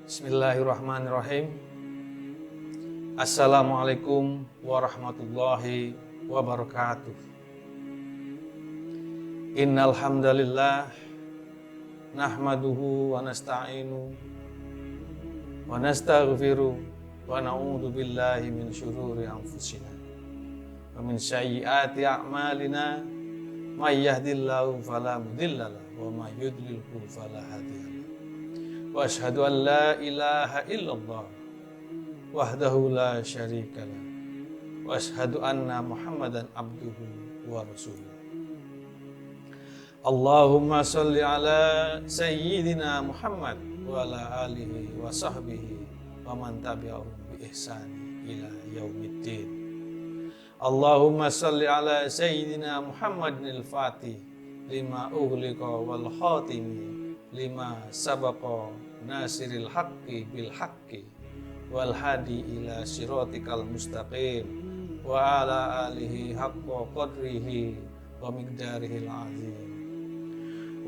Bismillahirrahmanirrahim. Assalamualaikum warahmatullahi wabarakatuh. Innal hamdalillah nahmaduhu wa nasta'inu wa nastaghfiru wa na'udzu billahi min syururi anfusina wa min sayyiati a'malina may yahdihillahu fala mudhillalah wa may yudlilhu fala hadiyalah. Wa asyhadu an la ilaha illallah wahdahu la syarikalah wa asyhadu anna Muhammadan abduhu wa rasuluh. Allahumma shalli ala sayyidina Muhammad wa ala alihi wa sahbihi wa man tabi'ahum bi ihsani ila yaumiddin. Allahumma shalli ala sayyidina Muhammadin al-Fatih lima ughliqa wal khatimi lima sabaqa nasiril haqqi bil haqqi wal hadi ila siratikal mustaqim wa ala alihi haqqa qadrihi wa miqdarihil azim.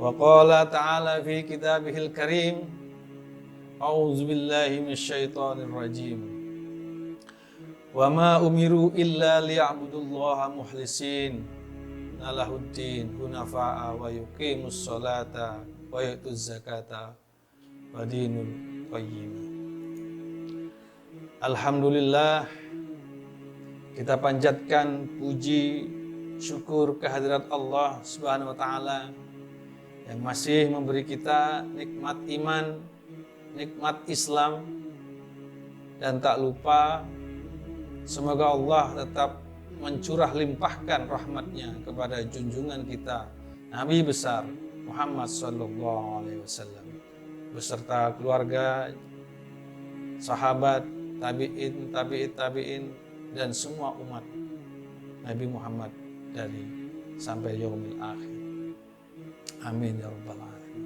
Wa qala ta'ala fi kitabihil karim, a'udzu billahi minasyaitonir rajim. Wa ma umiru illa liya'budullaha mukhlishin lahuddin hunafa'a wa yuqimus sholata wa yu'tuz zakata wa dinul qayyim. Alhamdulillah, kita panjatkan puji syukur kehadirat Allah Subhanahu wa taala yang masih memberi kita nikmat iman, nikmat Islam, dan tak lupa semoga Allah tetap mencurah limpahkan rahmatnya kepada junjungan kita Nabi besar Muhammad sallallahu alaihi wasallam beserta keluarga, sahabat, tabi'in dan semua umat Nabi Muhammad dari sampai yaumil akhir. Amin ya rabbal alamin.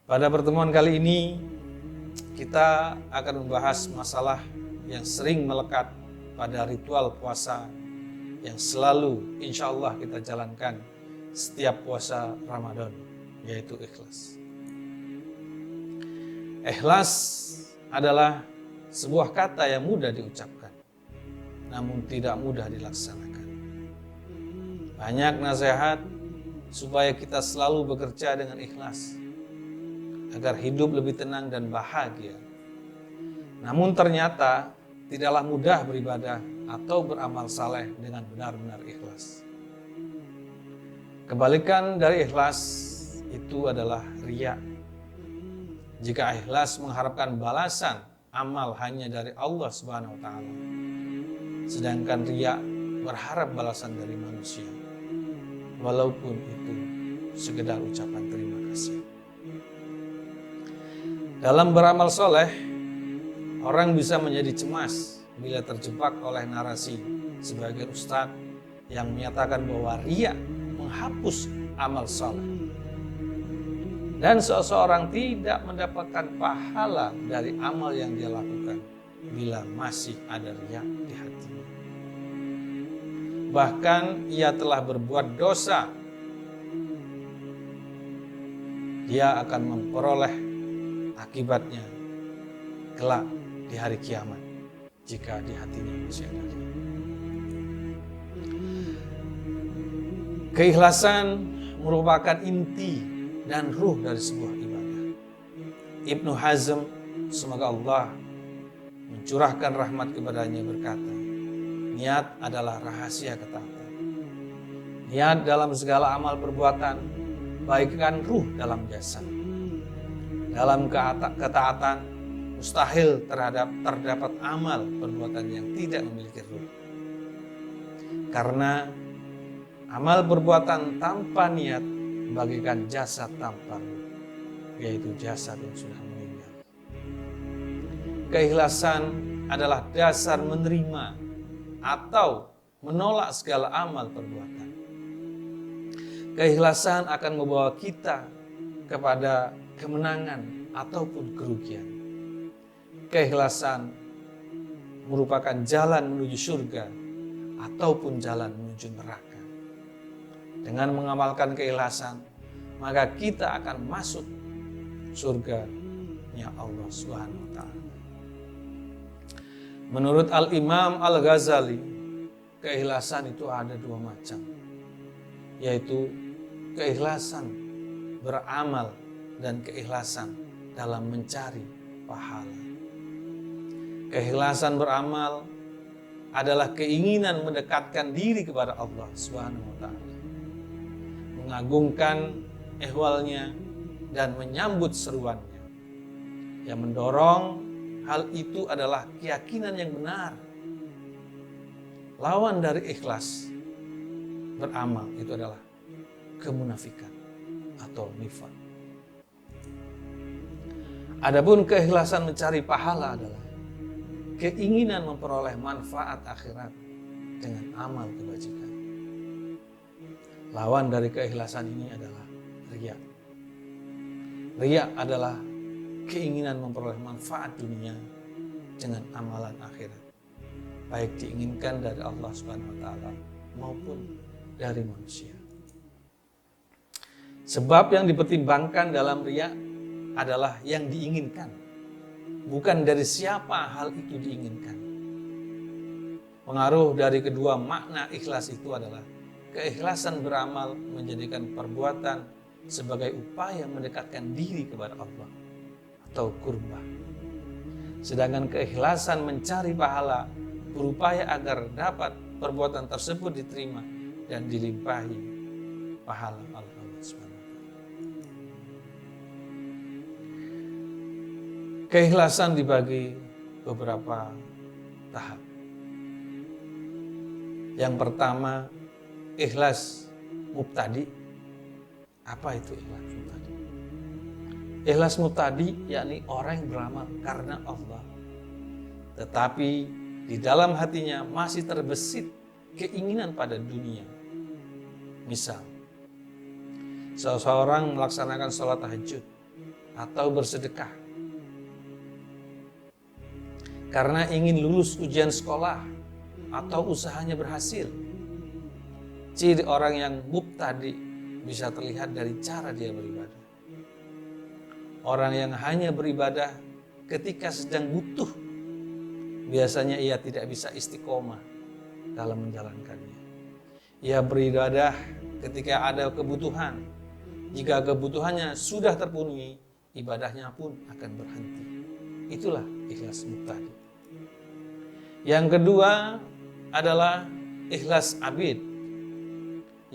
Pada pertemuan kali ini kita akan membahas masalah yang sering melekat pada ritual puasa yang selalu insya Allah kita jalankan setiap puasa Ramadan, yaitu ikhlas. Ikhlas adalah sebuah kata yang mudah diucapkan, namun tidak mudah dilaksanakan. Banyak nasihat supaya kita selalu bekerja dengan ikhlas, agar hidup lebih tenang dan bahagia. Namun ternyata tidaklah mudah beribadah atau beramal saleh dengan benar-benar ikhlas. Kebalikan dari ikhlas itu adalah riya. Jika ikhlas mengharapkan balasan amal hanya dari Allah Subhanahu wa taala, sedangkan riya berharap balasan dari manusia, walaupun itu sekedar ucapan terima kasih. Dalam beramal soleh, orang bisa menjadi cemas bila terjebak oleh narasi sebagian ustadz yang menyatakan bahwa riya menghapus amal soleh, dan seseorang tidak mendapatkan pahala dari amal yang dia lakukan bila masih ada riya di hatinya. Bahkan ia telah berbuat dosa, dia akan memperoleh akibatnya kelak di hari kiamat jika di hatinya masih ada riya. Keikhlasan merupakan inti dan ruh dari sebuah ibadah. Ibnu Hazm, semoga Allah mencurahkan rahmat kepadanya, berkata, niat adalah rahasia ketaatan. Niat dalam segala amal perbuatan bagaikan ruh dalam jasad. Dalam ketaatan mustahil terdapat amal perbuatan yang tidak memiliki ruh. Karena amal perbuatan tanpa niat bagaikan jasad tanpa ruh, yaitu jasad yang sudah meninggal. Keikhlasan adalah dasar menerima atau menolak segala amal perbuatan. Keikhlasan akan membawa kita kepada kemenangan ataupun kerugian. Keikhlasan merupakan jalan menuju surga ataupun jalan menuju neraka. Dengan mengamalkan keikhlasan, maka kita akan masuk surga miliknya Allah Subhanahu wa taala. Menurut Al-Imam Al-Ghazali, keikhlasan itu ada dua macam, yaitu keikhlasan beramal dan keikhlasan dalam mencari pahala. Keikhlasan beramal adalah keinginan mendekatkan diri kepada Allah Subhanahu wa taala, mengagungkan ehwalnya dan menyambut seruannya. Yang mendorong hal itu adalah keyakinan yang benar. Lawan dari ikhlas beramal itu adalah kemunafikan atau nifaq. Adapun keikhlasan mencari pahala adalah keinginan memperoleh manfaat akhirat dengan amal kebajikan. Lawan dari keikhlasan ini adalah riya. Riya adalah keinginan memperoleh manfaat dunia dengan amalan akhirat, baik diinginkan dari Allah Subhanahu wa taala maupun dari manusia. Sebab yang dipertimbangkan dalam riya adalah yang diinginkan, bukan dari siapa hal itu diinginkan. Pengaruh dari kedua makna ikhlas itu adalah keikhlasan beramal menjadikan perbuatan sebagai upaya mendekatkan diri kepada Allah atau qurbah. Sedangkan keikhlasan mencari pahala berupaya agar dapat perbuatan tersebut diterima dan dilimpahi pahala Allah Subhanahu wa taala. Keikhlasan dibagi beberapa tahap. Yang pertama, ikhlas mubtadi. Apa itu ikhlas mubtadi? Ikhlas mubtadi yakni orang yang beramal karena Allah, tetapi di dalam hatinya masih terbesit keinginan pada dunia. Misal, seseorang melaksanakan sholat tahajud atau bersedekah karena ingin lulus ujian sekolah atau usahanya berhasil. Ciri orang yang mubtadi bisa terlihat dari cara dia beribadah. Orang yang hanya beribadah ketika sedang butuh, biasanya ia tidak bisa istiqomah dalam menjalankannya. Ia beribadah ketika ada kebutuhan. Jika kebutuhannya sudah terpenuhi, ibadahnya pun akan berhenti. Itulah ikhlas mubtadi. Yang kedua adalah ikhlas abid,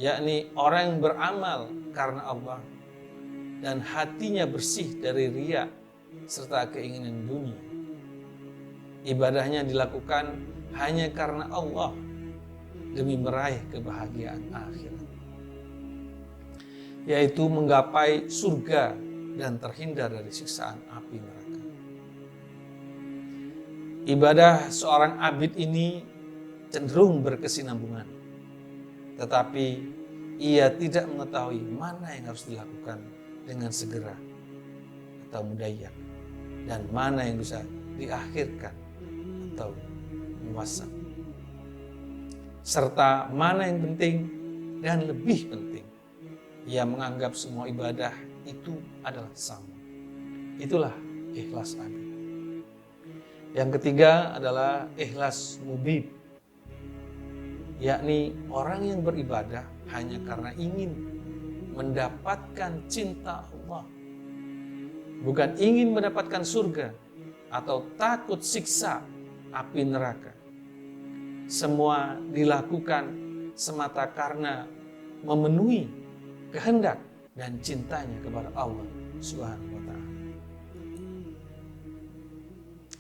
yakni orang yang beramal karena Allah dan hatinya bersih dari riya serta keinginan dunia. Ibadahnya dilakukan hanya karena Allah demi meraih kebahagiaan akhirat, yaitu menggapai surga dan terhindar dari siksaan api neraka. Ibadah seorang abid ini cenderung berkesinambungan, tetapi ia tidak mengetahui mana yang harus dilakukan dengan segera atau mudayyak dan mana yang bisa diakhirkan atau muwassa, serta mana yang penting dan lebih penting. Ia menganggap semua ibadah itu adalah sama. Itulah ikhlas abid. Yang ketiga adalah ikhlas mubib, yakni orang yang beribadah hanya karena ingin mendapatkan cinta Allah, bukan ingin mendapatkan surga atau takut siksa api neraka. Semua dilakukan semata karena memenuhi kehendak dan cintanya kepada Allah Subhanahu wa taala.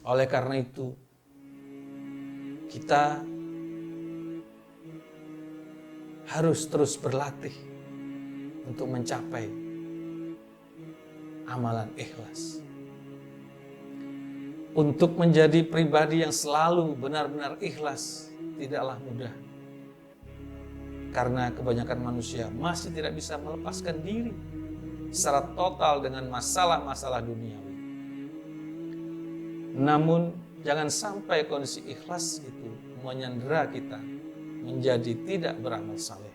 Oleh karena itu, kita harus terus berlatih untuk mencapai amalan ikhlas. Untuk menjadi pribadi yang selalu benar-benar ikhlas tidaklah mudah. Karena kebanyakan manusia masih tidak bisa melepaskan diri secara total dengan masalah-masalah duniawi. Namun jangan sampai kondisi ikhlas itu menyandera kita menjadi tidak beramal saleh.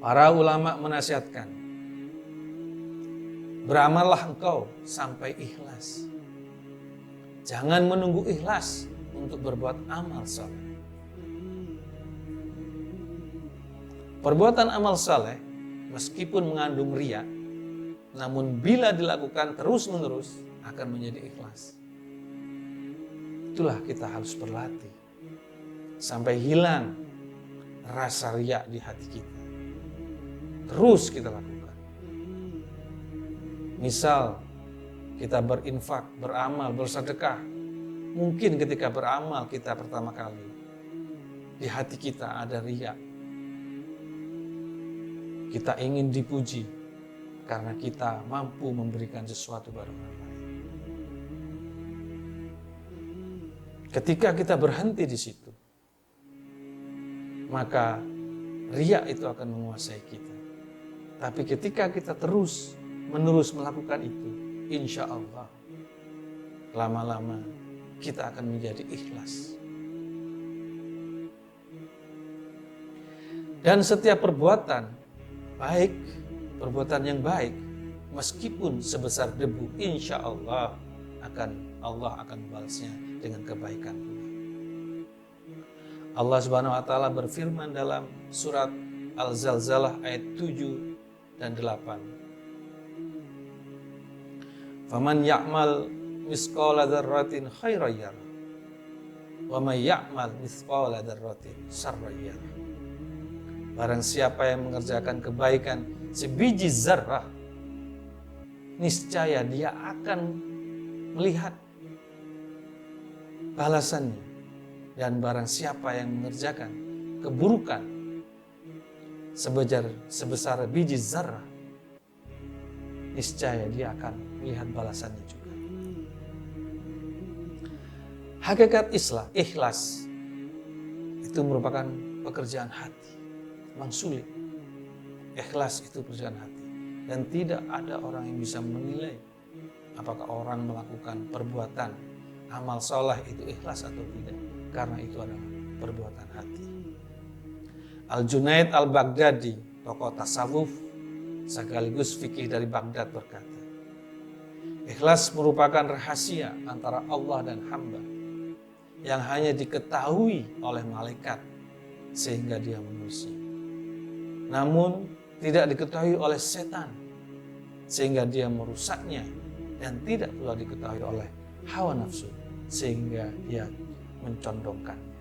Para ulama menasihatkan Beramallah engkau sampai ikhlas. Jangan menunggu ikhlas untuk berbuat amal saleh. Perbuatan amal saleh meskipun mengandung riya, namun bila dilakukan terus-menerus akan menjadi ikhlas. Itulah kita harus berlatih sampai hilang rasa riya di hati kita. Terus kita lakukan. Misal kita berinfak, beramal, bersedekah. Mungkin ketika beramal kita pertama kali, di hati kita ada riya. Kita ingin dipuji karena kita mampu memberikan sesuatu pada orang lain. Ketika kita berhenti di situ, maka riya itu akan menguasai kita. Tapi ketika kita terus menerus melakukan itu, insya Allah lama-lama kita akan menjadi ikhlas. Dan setiap perbuatan baik, perbuatan yang baik, meskipun sebesar debu, insya Allah akan membalasnya dengan kebaikan pula. Allah Subhanahu wa taala berfirman dalam surat Al-Zalzalah ayat 7 dan 8. Faman ya'mal misqala dzarratin khairan yarah wa may ya'mal misqala dzarratin syarran yarah. Barang siapa yang mengerjakan kebaikan sebiji zarrah, niscaya dia akan melihat balasannya. Dan barang siapa yang mengerjakan keburukan sebesar biji zarrah, niscaya dia akan melihat balasannya juga. Hakikat ikhlas itu merupakan pekerjaan hati. Memang sulit. Ikhlas itu pekerjaan hati. Dan tidak ada orang yang bisa menilai apakah orang melakukan perbuatan amal soleh itu ikhlas atau tidak. Karena itu adalah perbuatan hati. Al-Junaid Al-Baghdadi, tokoh tasawuf sekaligus fikih dari Baghdad berkata, ikhlas merupakan rahasia antara Allah dan hamba yang hanya diketahui oleh malaikat sehingga dia menulisnya. Namun tidak diketahui oleh setan sehingga dia merusaknya, dan tidak pula diketahui oleh hawa nafsu sehingga dia mencondongkannya.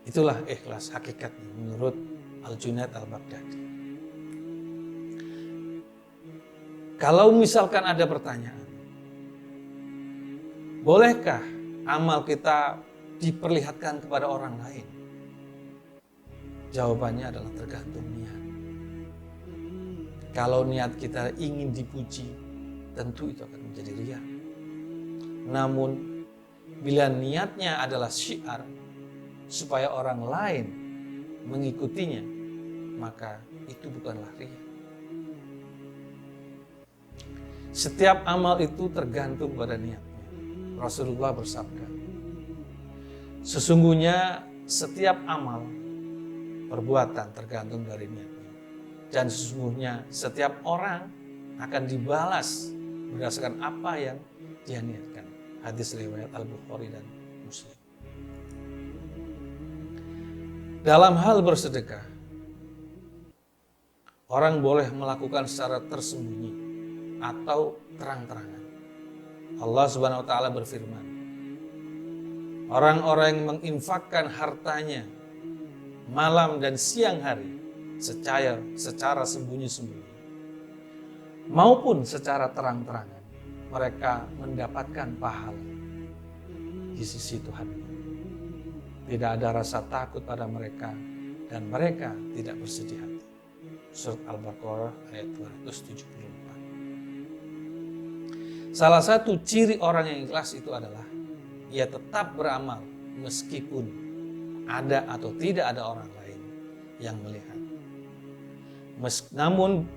Itulah ikhlas hakikatnya menurut Al-Junaid Al-Baghdadi. Kalau misalkan ada pertanyaan, bolehkah amal kita diperlihatkan kepada orang lain? Jawabannya adalah tergantung niat. Kalau niat kita ingin dipuji, tentu itu akan menjadi riya. Namun, bila niatnya adalah syiar, supaya orang lain mengikutinya, maka itu bukanlah riya. Setiap amal itu tergantung pada niatnya. Rasulullah bersabda, sesungguhnya setiap amal perbuatan tergantung dari niatnya. Dan sesungguhnya setiap orang akan dibalas berdasarkan apa yang dia niatkan. Hadis riwayat Al-Bukhari dan Muslim. Dalam hal bersedekah, orang boleh melakukan secara tersembunyi atau terang-terangan. Allah Subhanahu wa taala berfirman, orang-orang yang menginfakkan hartanya malam dan siang hari secara sembunyi-sembunyi maupun secara terang-terangan, mereka mendapatkan pahala di sisi Tuhan. Tidak ada rasa takut pada mereka dan mereka tidak bersedih hati. Surat Al-Baqarah ayat 274. Salah satu ciri orang yang ikhlas itu adalah ia tetap beramal meskipun ada atau tidak ada orang lain yang melihat. Namun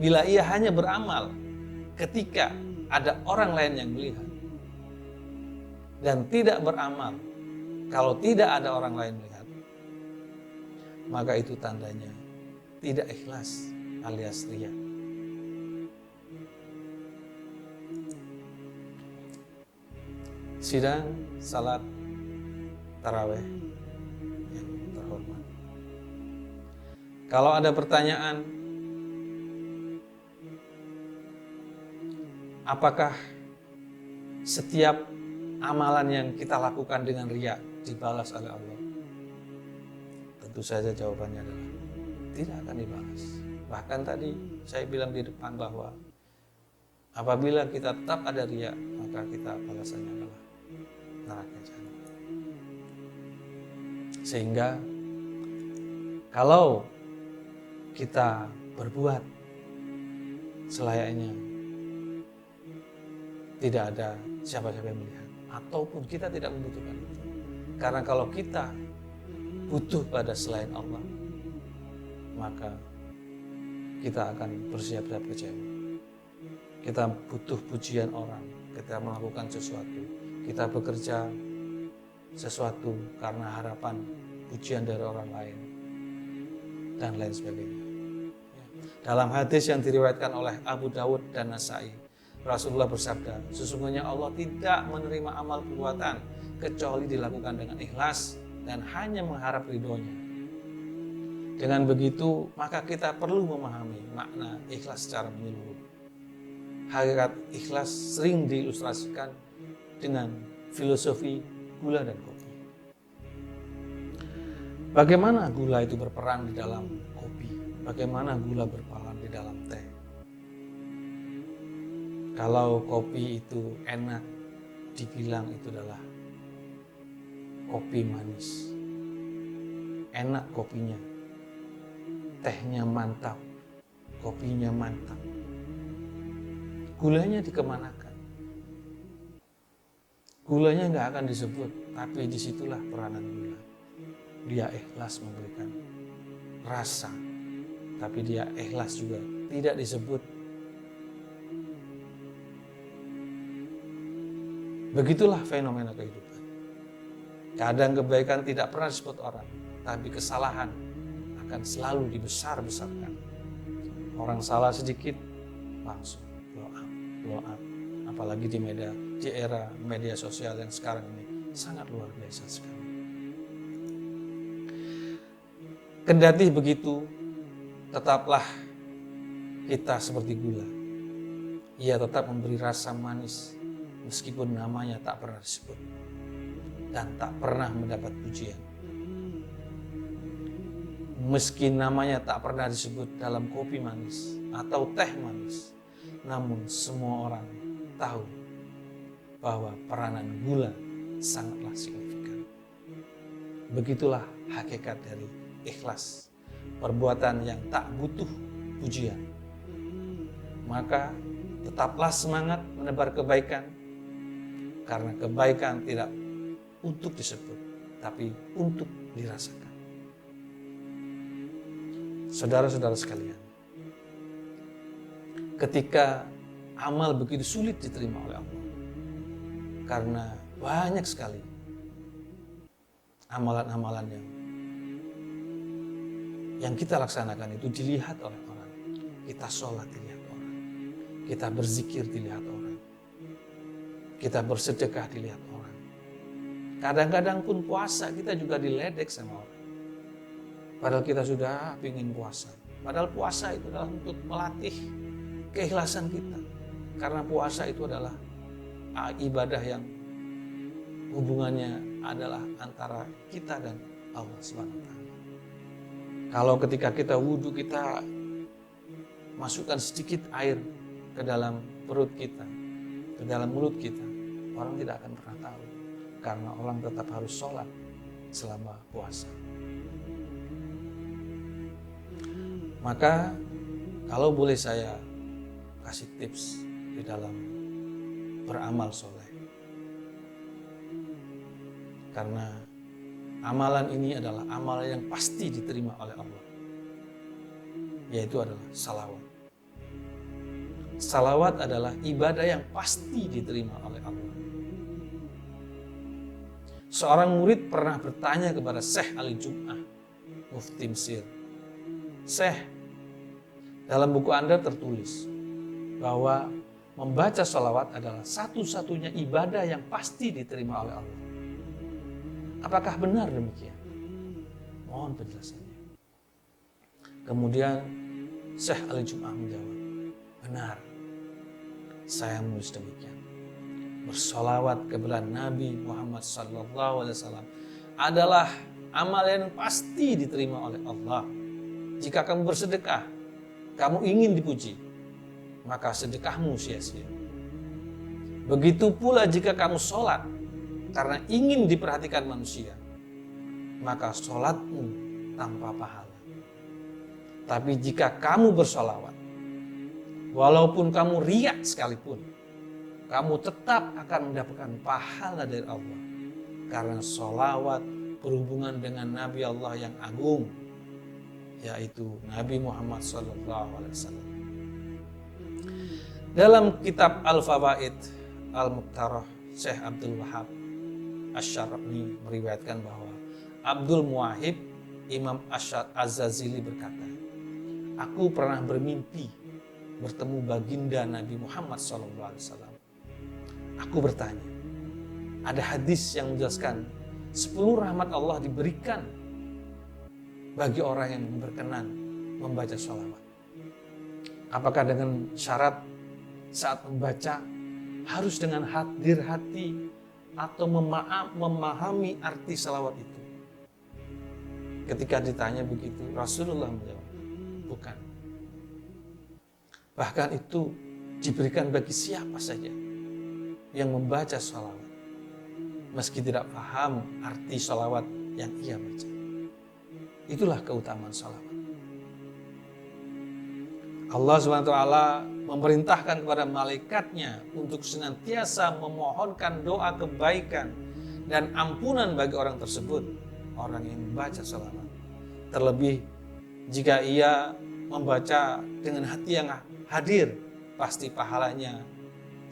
bila ia hanya beramal ketika ada orang lain yang melihat dan tidak beramal kalau tidak ada orang lain melihat, maka itu tandanya tidak ikhlas alias riya. Sidang salat tarawih yang terhormat. Kalau ada pertanyaan, apakah setiap amalan yang kita lakukan dengan riya dibalas oleh Allah? Tentu saja jawabannya adalah tidak akan dibalas. Bahkan tadi saya bilang di depan bahwa apabila kita tetap ada riya, maka kita balasannya adalah neraka jahanam. Sehingga kalau kita berbuat selayaknya, tidak ada siapa-siapa yang melihat, ataupun kita tidak membutuhkan itu. Karena kalau kita butuh pada selain Allah, maka kita akan bersiap-siap kecewa. Kita butuh pujian orang, kita melakukan sesuatu, kita bekerja sesuatu karena harapan pujian dari orang lain, dan lain sebagainya. Dalam hadis yang diriwayatkan oleh Abu Dawud dan Nasai, Rasulullah bersabda, sesungguhnya Allah tidak menerima amal perbuatan kecuali dilakukan dengan ikhlas dan hanya mengharap ridhonya. Dengan begitu, maka kita perlu memahami makna ikhlas secara menyeluruh. Hakikat ikhlas sering diilustrasikan dengan filosofi gula dan kopi. Bagaimana gula itu berperan di dalam kopi? Bagaimana gula berperan di dalam teh? Kalau kopi itu enak, dibilang itu adalah kopi manis. Enak kopinya, tehnya mantap, kopinya mantap. Gulanya dikemanakan? Gulanya nggak akan disebut, tapi disitulah peranan gula. Dia ikhlas memberikan rasa, tapi dia ikhlas juga tidak disebut. Begitulah fenomena kehidupan. Kadang kebaikan tidak pernah disebut orang, tapi kesalahan akan selalu dibesar-besarkan. Orang salah sedikit, langsung blow up. Apalagi di era media sosial yang sekarang ini sangat luar biasa sekali. Kendati begitu, tetaplah kita seperti gula. Ia tetap memberi rasa manis, meskipun namanya tak pernah disebut dan tak pernah mendapat pujian. Meski namanya tak pernah disebut dalam kopi manis atau teh manis, namun semua orang tahu bahwa peranan gula sangatlah signifikan. Begitulah hakikat dari ikhlas, perbuatan yang tak butuh pujian. Maka tetaplah semangat menebar kebaikan, karena kebaikan tidak untuk disebut, tapi untuk dirasakan. Saudara-saudara sekalian, ketika amal begitu sulit diterima oleh Allah, karena banyak sekali amalan-amalan yang kita laksanakan itu dilihat oleh orang. Kita sholat dilihat orang, kita berzikir dilihat orang, kita bersedekah dilihat orang. Kadang-kadang pun puasa kita juga diledek sama orang. Padahal kita sudah ingin puasa. Padahal puasa itu adalah untuk melatih keikhlasan kita. Karena puasa itu adalah ibadah yang hubungannya adalah antara kita dan Allah SWT. Kalau ketika kita wudhu, kita masukkan sedikit air ke dalam perut kita, ke dalam mulut kita, orang tidak akan pernah tahu. Karena orang tetap harus sholat selama puasa. Maka kalau boleh saya kasih tips di dalam beramal soleh, karena amalan ini adalah amalan yang pasti diterima oleh Allah, yaitu adalah salawat. Salawat adalah ibadah yang pasti diterima oleh Allah. Seorang murid pernah bertanya kepada Syekh Ali Jum'ah, Mufti Mesir, Syekh, Dalam buku Anda tertulis bahwa membaca sholawat adalah satu-satunya ibadah yang pasti diterima oleh Allah. Apakah benar demikian? Mohon penjelasannya. Kemudian Syekh Ali Jum'ah menjawab, benar, saya menulis demikian. Bersolawat kepada Nabi Muhammad SAW adalah amal yang pasti diterima oleh Allah. Jika kamu bersedekah, kamu ingin dipuji, maka sedekahmu sia-sia. Begitu pula jika kamu sholat karena ingin diperhatikan manusia, maka sholatmu tanpa pahala. Tapi jika kamu bersolawat, walaupun kamu riak sekalipun, kamu tetap akan mendapatkan pahala dari Allah. Karena sholawat berhubungan dengan Nabi Allah yang agung, yaitu Nabi Muhammad SAW. Dalam kitab Al-Fawaid Al-Muqtarah, Syekh Abdul Wahab Asy-Syarabni meriwayatkan bahwa Abdul Muwahhib Imam Az-Zazili berkata, aku pernah bermimpi bertemu baginda Nabi Muhammad SAW. Aku bertanya, ada hadis yang menjelaskan 10 rahmat Allah diberikan bagi orang yang berkenan membaca sholawat. Apakah dengan syarat saat membaca harus dengan hadir hati atau memahami arti sholawat itu? Ketika ditanya begitu, Rasulullah menjawab, bukan. Bahkan itu diberikan bagi siapa saja yang membaca sholawat, meski tidak paham arti sholawat yang ia baca. Itulah keutamaan sholawat. Allah SWT memerintahkan kepada malaikatnya untuk senantiasa memohonkan doa kebaikan dan ampunan bagi orang tersebut, orang yang membaca sholawat. Terlebih jika ia membaca dengan hati yang hadir, pasti pahalanya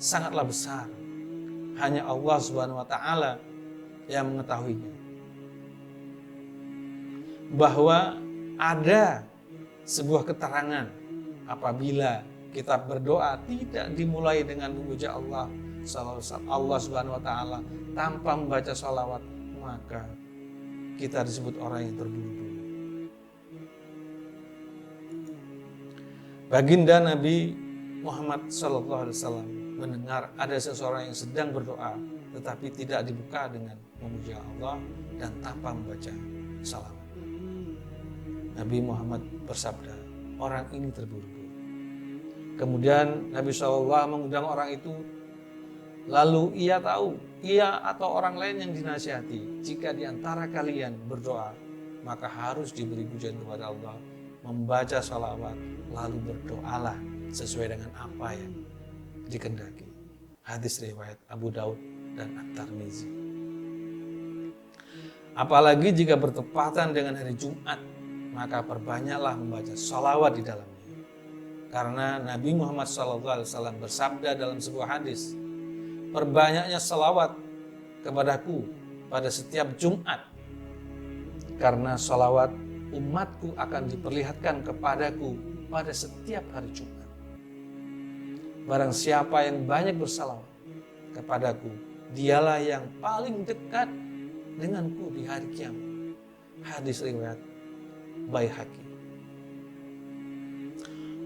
sangatlah besar. Hanya Allah SWT yang mengetahuinya. Bahwa ada sebuah keterangan apabila kita berdoa tidak dimulai dengan memuja Allah SWT tanpa membaca sholawat, maka kita disebut orang yang terburu-buru. Baginda Nabi Muhammad SAW mendengar ada seseorang yang sedang berdoa tetapi tidak dibuka dengan memuja Allah dan tanpa membaca salawat. Nabi Muhammad bersabda, orang ini terburu-buru. Kemudian Nabi SAW mengundang orang itu, lalu ia tahu, ia atau orang lain yang dinasihati, jika di antara kalian berdoa, maka harus diberi pujian kepada Allah, membaca salawat, lalu berdoalah sesuai dengan apa yang dikehendaki. Hadis riwayat Abu Daud dan At-Tirmizi. Apalagi jika bertepatan dengan hari Jumat, maka perbanyaklah membaca salawat di dalamnya. Karena Nabi Muhammad SAW bersabda dalam sebuah hadis, perbanyaknya salawat kepadaku pada setiap Jumat, karena salawat umatku akan diperlihatkan kepadaku pada setiap hari Jumat. Barang siapa yang banyak bersalawat kepadaku, dialah yang paling dekat denganku di hari kiamat. Hadis riwayat Baihaqi.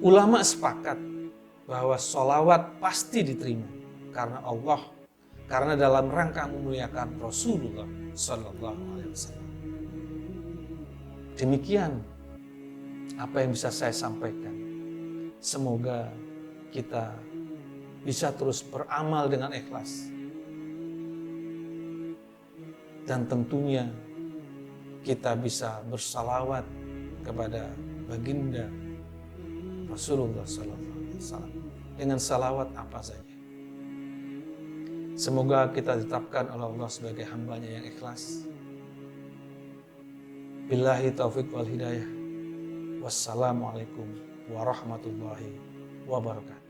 Ulama sepakat bahwa sholawat pasti diterima karena Allah, karena dalam rangka memuliakan Rasulullah Sallallahu Alaihi Wasallam. Demikian apa yang bisa saya sampaikan. Semoga kita bisa terus beramal dengan ikhlas. Dan tentunya kita bisa bersalawat kepada baginda Rasulullah SAW dengan salawat apa saja. Semoga kita ditetapkan oleh Allah sebagai hambanya yang ikhlas. Billahi taufiq wal hidayah. Wassalamualaikum warahmatullahi wabarakatuh.